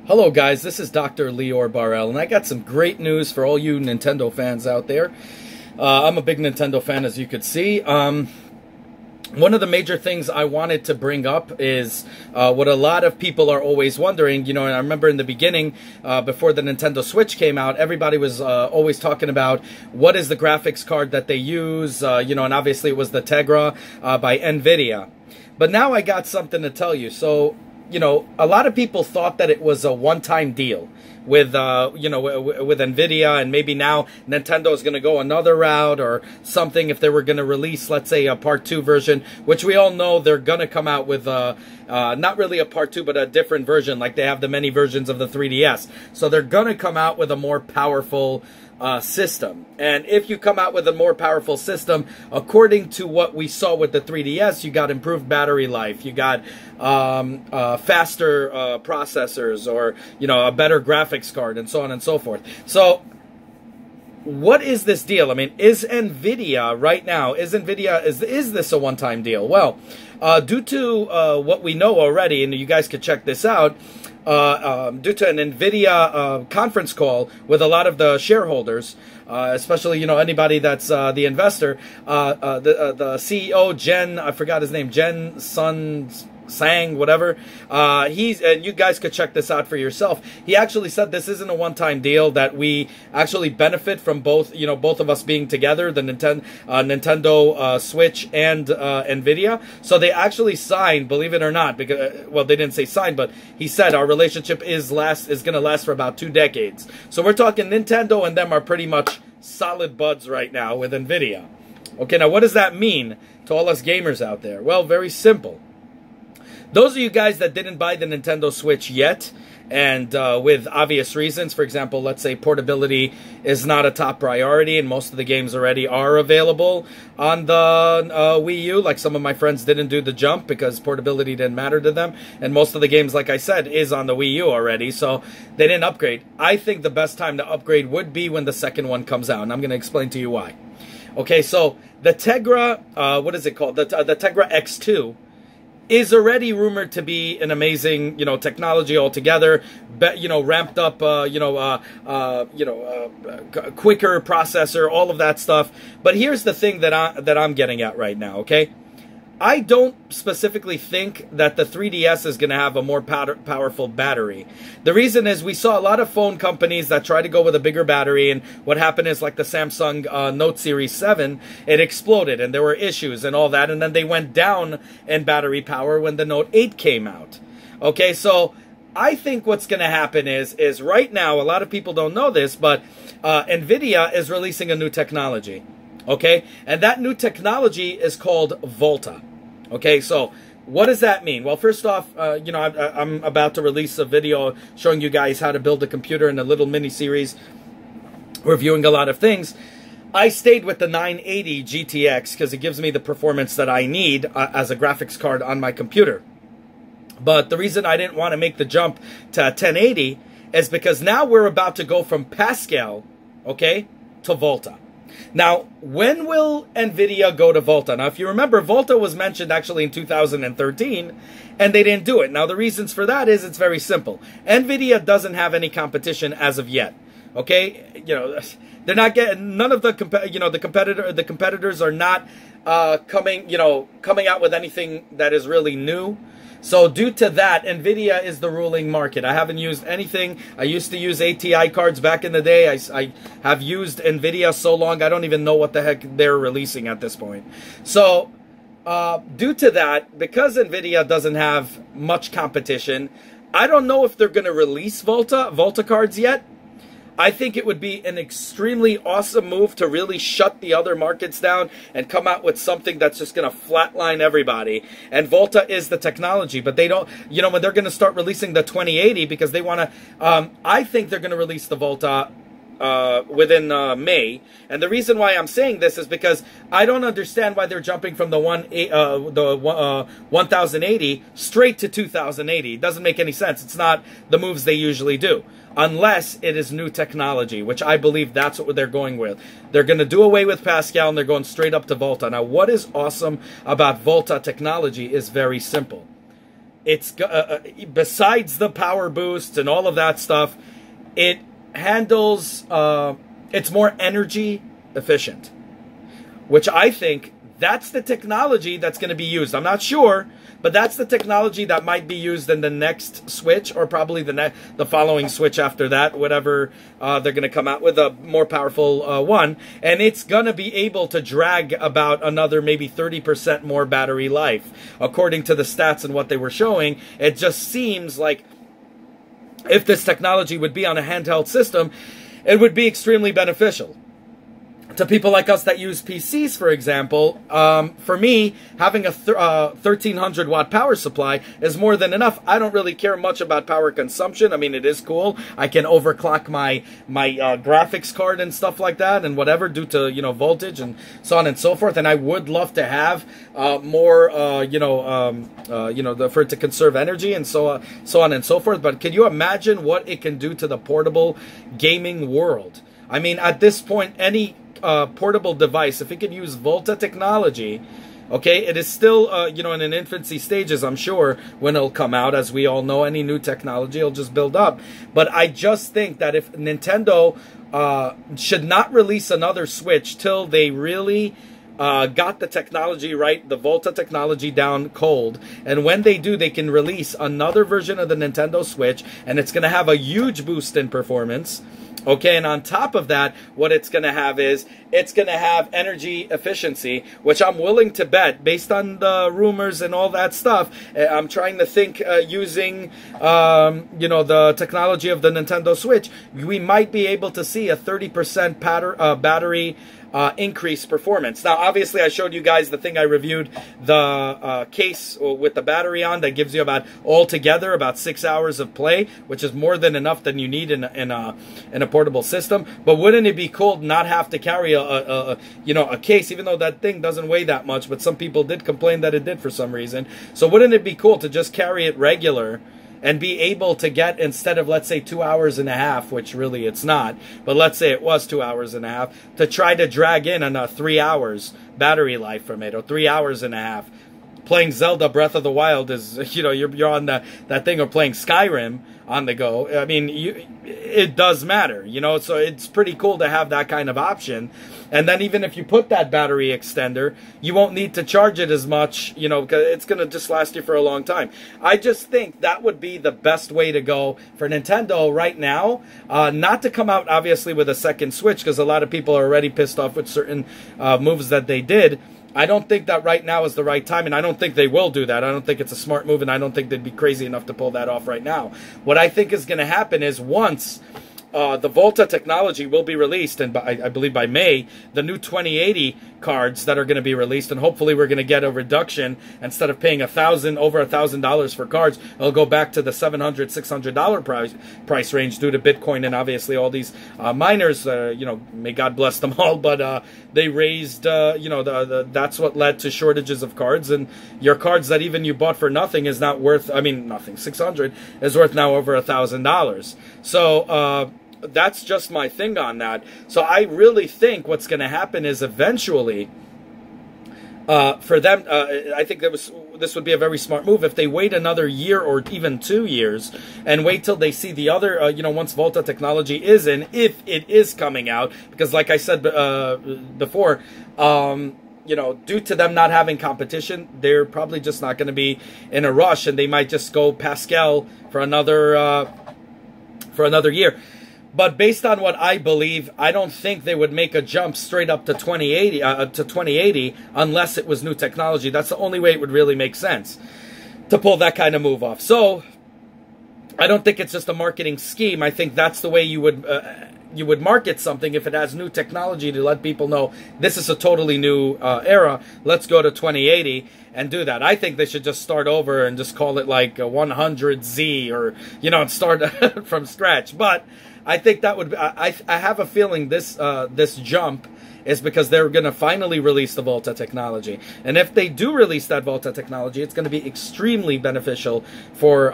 Hello guys, this is Dr. Lior Barel, and I got some great news for all you Nintendo fans out there. I'm a big Nintendo fan, as you could see. One of the major things I wanted to bring up is what a lot of people are always wondering. You know, and I remember in the beginning, before the Nintendo Switch came out, everybody was always talking about what is the graphics card that they use, you know, and obviously it was the Tegra by NVidia. But now I got something to tell you. So, you know, a lot of people thought that it was a one-time deal with, you know, with NVIDIA, and maybe now Nintendo is going to go another route or something if they were going to release, let's say, a Part 2 version, which we all know they're going to come out with, not really a Part 2, but a different version, like they have the many versions of the 3DS. So they're going to come out with a more powerful system. And if you come out with a more powerful system, according to what we saw with the 3DS, you got improved battery life, you got faster processors, or, you know, a better graphics card, and so on and so forth. So what is this deal? I mean, is NVIDIA right now, is this a one-time deal? Well, due to what we know already, and you guys could check this out, due to an NVIDIA conference call with a lot of the shareholders, especially, you know, anybody that's the investor, the CEO, I forgot his name, Sang, whatever. And you guys could check this out for yourself. He actually said this isn't a one-time deal, that we actually benefit from both, you know, both of us being together, the Nintendo Switch and NVIDIA. So they actually signed, believe it or not, because, well, they didn't say signed, but he said our relationship is going to last for about 2 decades. So we're talking Nintendo and them are pretty much solid buds right now with NVIDIA. Okay, now what does that mean to all us gamers out there? Well, very simple. Those of you guys that didn't buy the Nintendo Switch yet, and with obvious reasons, for example, let's say portability is not a top priority, and most of the games already are available on the Wii U, like some of my friends didn't do the jump because portability didn't matter to them, and most of the games, like I said, is on the Wii U already, so they didn't upgrade. I think the best time to upgrade would be when the second one comes out, and I'm going to explain to you why. Okay, so the Tegra, what is it called? The Tegra X2 is already rumored to be an amazing, you know, technology altogether, you know, ramped up, quicker processor, all of that stuff. But here's the thing that I'm getting at right now, okay? I don't specifically think that the 3DS is going to have a more powerful battery. The reason is we saw a lot of phone companies that try to go with a bigger battery, and what happened is, like the Samsung Note Series 7, it exploded and there were issues and all that, and then they went down in battery power when the Note 8 came out. Okay, so I think what's going to happen is right now, a lot of people don't know this, but NVIDIA is releasing a new technology. Okay, and that new technology is called Volta. Okay, so what does that mean? Well, first off, you know, I'm about to release a video showing you guys how to build a computer in a little mini-series, reviewing a lot of things. I stayed with the 980 GTX because it gives me the performance that I need as a graphics card on my computer. But the reason I didn't want to make the jump to 1080 is because now we're about to go from Pascal, okay, to Volta. Now, when will NVIDIA go to Volta? Now, if you remember, Volta was mentioned actually in 2013, and they didn't do it. Now, the reasons for that is it's very simple. NVIDIA doesn't have any competition as of yet. Okay, you know, they're not getting, none of the, you know, the competitors are not coming out with anything that is really new. So due to that, NVIDIA is the ruling market. I haven't used anything. I used to use ATI cards back in the day. I have used NVIDIA so long, I don't even know what the heck they're releasing at this point. So due to that, because NVIDIA doesn't have much competition, I don't know if they're going to release Volta cards yet. I think it would be an extremely awesome move to really shut the other markets down and come out with something that's just going to flatline everybody. And Volta is the technology, but they don't, you know, when they're going to start releasing the 2080, because they want to, I think they're going to release the Volta within May. And the reason why I'm saying this is because I don't understand why they're jumping from the 1080 straight to 2080. It doesn't make any sense. It's not the moves they usually do. Unless it is new technology, which I believe that's what they're going with. They're going to do away with Pascal and they're going straight up to Volta. Now, what is awesome about Volta technology is very simple. it's besides the power boosts and all of that stuff, it handles, it's more energy efficient, which I think that's the technology that's going to be used. I'm not sure, but that's the technology that might be used in the next Switch, or probably the following Switch after that, whatever they're going to come out with, a more powerful one. And it's going to be able to drag about another maybe 30% more battery life. According to the stats and what they were showing, it just seems like if this technology would be on a handheld system, it would be extremely beneficial. To people like us that use PCs, for example, for me, having a 1300 watt power supply is more than enough. I don't really care much about power consumption. I mean, it is cool. I can overclock my graphics card and stuff like that, and whatever, due to, you know, voltage and so on and so forth. And I would love to have more, for it to conserve energy and so on and so forth. But can you imagine what it can do to the portable gaming world? I mean, at this point, any portable device, if it can use Volta technology, okay, it is still, you know, in an infancy stages, I'm sure, when it'll come out. As we all know, any new technology will just build up. But I just think that if Nintendo should not release another Switch till they really got the technology right, the Volta technology down cold. And when they do, they can release another version of the Nintendo Switch, and it's going to have a huge boost in performance. Okay, and on top of that, what it's going to have is, it's going to have energy efficiency, which I'm willing to bet, based on the rumors and all that stuff. I'm trying to think, using, you know, the technology of the Nintendo Switch, we might be able to see a 30% battery increase performance. Now, obviously, I showed you guys the thing I reviewed, the case with the battery on, that gives you about, altogether, about 6 hours of play, which is more than enough than you need in a portable system. But wouldn't it be cool to not have to carry a case, even though that thing doesn't weigh that much, but some people did complain that it did for some reason. So wouldn't it be cool to just carry it regular and be able to get, instead of, let's say, 2 hours and a half, which really it's not, but let's say it was 2 hours and a half, to try to drag in a 3 hours battery life from it, or 3 hours and a half. Playing Zelda Breath of the Wild is, you know, you're on that thing, or playing Skyrim on the go. I mean, it does matter, you know, so it's pretty cool to have that kind of option. And then even if you put that battery extender, you won't need to charge it as much, you know, because it's going to just last you for a long time. I just think that would be the best way to go for Nintendo right now. Not to come out, obviously, with a second Switch, because a lot of people are already pissed off with certain moves that they did. I don't think that right now is the right time, and I don't think they will do that. I don't think it's a smart move, and I don't think they'd be crazy enough to pull that off right now. What I think is going to happen is, once the Volta technology will be released, and I believe by May, the new 2080 cards that are going to be released, and hopefully we're going to get a reduction. Instead of paying over $1,000 for cards, it'll go back to the $700, $600 price range, due to Bitcoin and obviously all these miners. You know, may God bless them all, but they raised, you know, that's what led to shortages of cards, and your cards that even you bought for nothing is not worth, I mean, nothing, 600 is worth now over $1,000. So that's just my thing on that. So I really think what's going to happen is, eventually, for them, I think this would be a very smart move if they wait another year or even 2 years, and wait till they see the other, you know, once Volta technology is in, if it is coming out. Because like I said before, you know, due to them not having competition, they're probably just not going to be in a rush, and they might just go Pascal for another year. But based on what I believe, I don't think they would make a jump straight up to 2080 unless it was new technology. That's the only way it would really make sense to pull that kind of move off. So I don't think it's just a marketing scheme. I think that's the way you would market something, if it has new technology, to let people know this is a totally new era. Let's go to 2080 and do that. I think they should just start over and just call it like 100Z, or, you know, and start from scratch. But I think that would, I have a feeling this jump is because they're going to finally release the Volta technology. And if they do release that Volta technology, it's going to be extremely beneficial for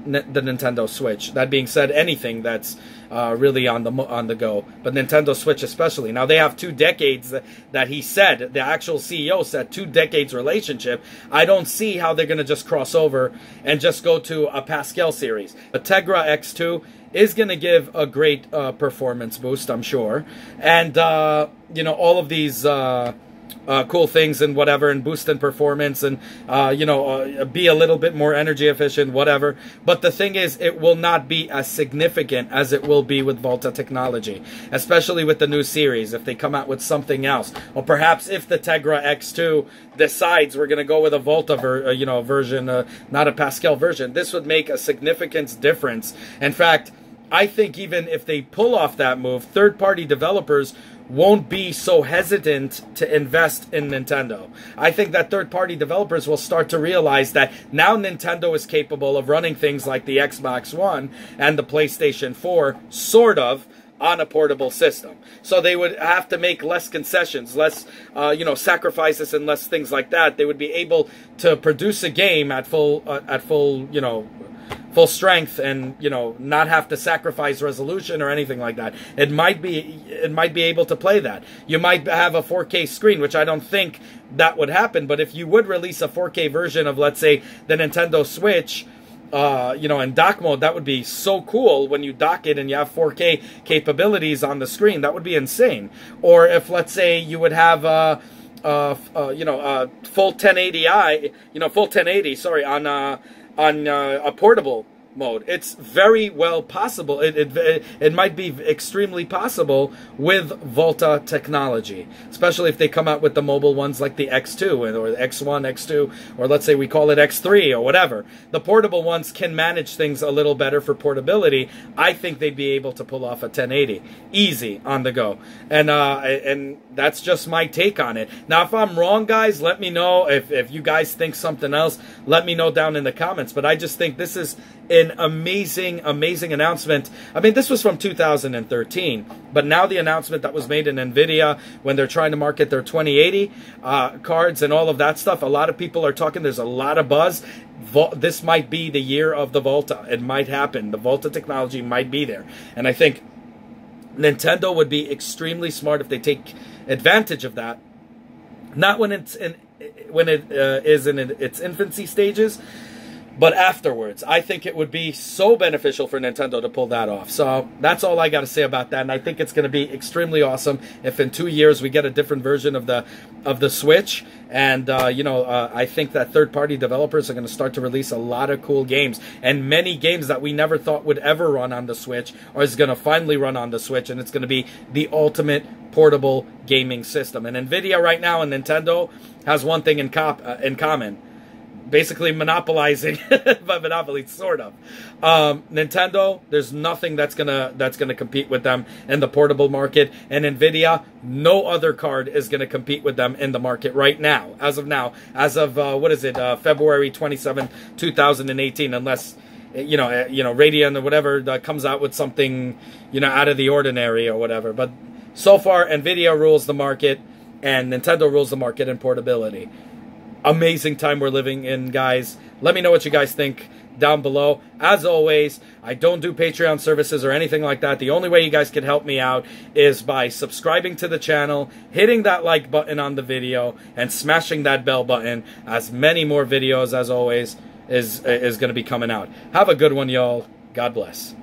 the Nintendo Switch. That being said, anything that's really on the go, but Nintendo Switch especially. Now, they have 2 decades that he said, the actual CEO said, 2 decades relationship I don't see how they're going to just cross over and just go to a Pascal series. A Tegra X2 is going to give a great performance boost, I'm sure. And, you know, all of these cool things and whatever, and boost in performance, and, you know, be a little bit more energy efficient, whatever. But the thing is, it will not be as significant as it will be with Volta technology, especially with the new series, if they come out with something else. Or perhaps if the Tegra X2 decides we're going to go with a Volta version, not a Pascal version, this would make a significant difference. In fact, I think even if they pull off that move, third-party developers won't be so hesitant to invest in Nintendo. I think that third-party developers will start to realize that now Nintendo is capable of running things like the Xbox One and the PlayStation 4, sort of, on a portable system. So they would have to make less concessions, less, you know, sacrifices and less things like that. They would be able to produce a game at full, you know, full strength, and, you know, not have to sacrifice resolution or anything like that. It might be able to play that. You might have a 4K screen, which I don't think that would happen, but if you would release a 4K version of, let's say, the Nintendo Switch, you know, in dock mode, that would be so cool when you dock it and you have 4K capabilities on the screen. That would be insane. Or if, let's say, you would have you know, full 1080i, you know, full 1080, sorry, on a portable mode. It's very well possible. It might be extremely possible with Volta technology, especially if they come out with the mobile ones like the X2 or the X1, X2, or let's say we call it X3 or whatever. The portable ones can manage things a little better for portability. I think they'd be able to pull off a 1080 easy on the go, and that's just my take on it. Now, if I'm wrong, guys, let me know. If you guys think something else, let me know down in the comments. But I just think this is an amazing announcement. I mean, this was from 2013, but now the announcement that was made in NVIDIA when they're trying to market their 2080 cards and all of that stuff, a lot of people are talking, there's a lot of buzz. This might be the year of the Volta. It might happen. The Volta technology might be there. And I think Nintendo would be extremely smart if they take advantage of that. Not when it is in its infancy stages, but afterwards. I think it would be so beneficial for Nintendo to pull that off. So that's all I got to say about that. And I think it's going to be extremely awesome if in 2 years we get a different version of the Switch. And, you know, I think that third-party developers are going to start to release a lot of cool games. And many games that we never thought would ever run on the Switch is going to finally run on the Switch. And it's going to be the ultimate portable gaming system. And NVIDIA right now and Nintendo has one thing in common. Basically monopolizing, but monopoly sort of. Nintendo, there's nothing that's gonna compete with them in the portable market, and NVIDIA, no other card is gonna compete with them in the market right now, as of what is it, February 27th, 2018, unless you know, Radeon or whatever comes out with something, you know, out of the ordinary or whatever. But so far, NVIDIA rules the market, and Nintendo rules the market in portability. Amazing time we're living in, guys. Let me know what you guys think down below. As always, I don't do Patreon services or anything like that. The only way you guys can help me out is by subscribing to the channel, hitting that like button on the video, and smashing that bell button, as many more videos, as always, is going to be coming out. Have a good one, y'all. God bless.